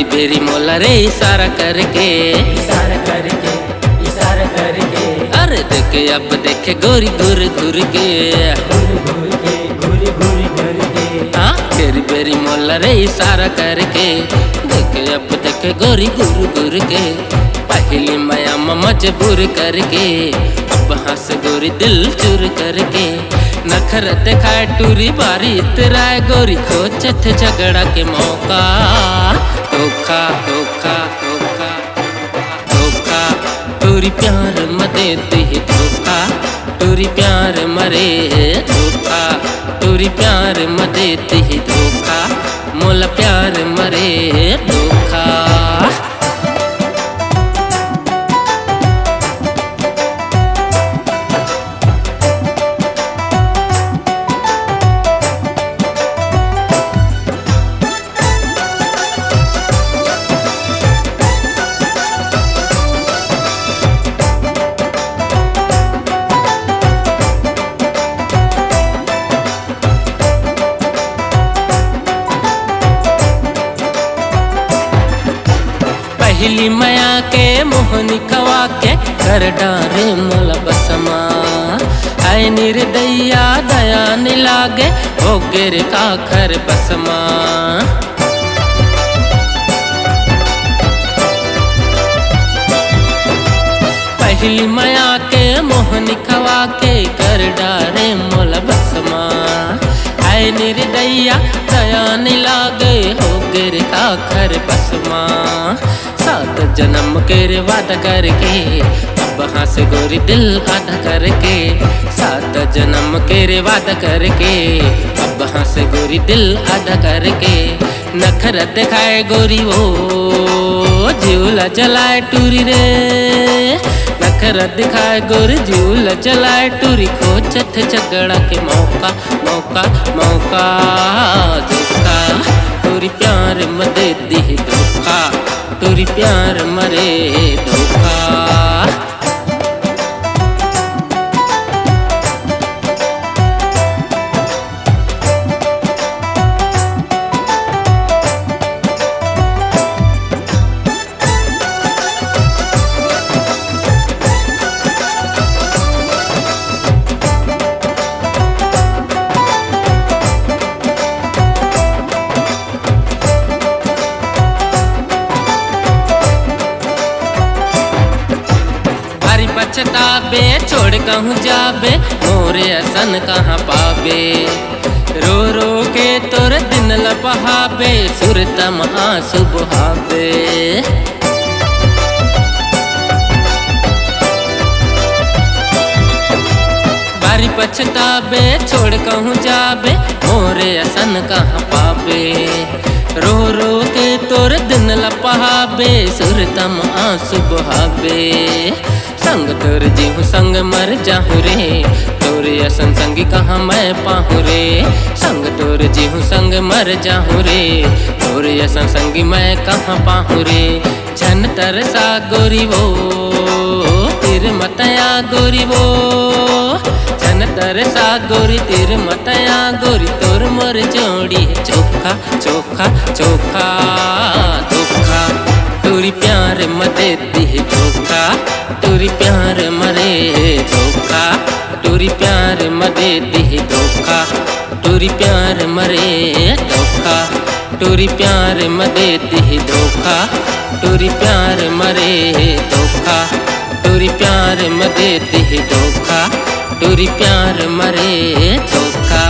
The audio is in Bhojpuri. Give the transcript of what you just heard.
बेरी बेरी मोला रे इशारा करके अरे देखे अब देखे गोरी घूर घूर के हाँ बेरी बेरी मोला रे इशारा करके देखे अब देखे गोरी घूर घूर के पहली माया मजबूर करके अब हंस गोरी दिल चूर करके नखरत खाए टूरी बारी इतराए गोरी खोचत झगड़ा के मौका धोखा धोखा धोखा धोखा टूरी प्यार मदे दी धोखा टूरी प्यार मरे धोखा टूरी प्यार मदे दी धोखा मोला प्यार मरे धोखा। पहली माया के मोहनी खवा के कर डारे मोला बसमा आय निर्दया दया नि लागे हो गिर का खर बसमा पहली माया के मोहनी खवा के कर डारे मोला बसमा आय निर्दया दया नि लागे हो गिर का खर बसमा। सात जन्म के वादा करके अब हंस गोरी दिल आधा करके सात जन्म के वादा करके अब हंस गोरी दिल आधा करके नखरत खाए गोरी वो झूला चलाए टूरी रे नखरत दिखाए गोरी झूला चलाए टूरी खोचत झगड़ा के मौका मौका मौका धोखा टूरी प्यार मदे दी धोखा टूरी प्यार मरे धोखा। पछताबे छोड़ कहूँ जाबे मोरे असन कहाँ पाबे रो रो के तोर दिन लपहाबे सुरतम आंसू बहाबे बारी पछताबे छोड़ कहूँ जाबे मोरे असन कहाँ पाबे रो रो के तोर दिन लपहाबे सुरतम आंसू बहाबे संग तोर जीहू संग मर जाहू रे तोरे असन संगी कहाँ मैं पाहू रे संग तोर जीहू संग मर जाहू रे तोरे असन संगी मैं कहाँ पाहू रे झन तरसा गोरी वो तिर मतया गोरी वो झन तरसा गोरी तिर मतया गोरी तोर मोर जोड़ी चोखा चोखा चोखा धोखा टूरी प्यार मदे दी धोखा टूरी प्यार मरे धोखा टूरी प्यार मदे दी धोखा टूरी प्यार मरे धोखा टूरी प्यार मदे दी धोखा टूरी प्यार मरे धोखा टूरी प्यार मदे दी धोखा टूरी प्यार मरे धोखा।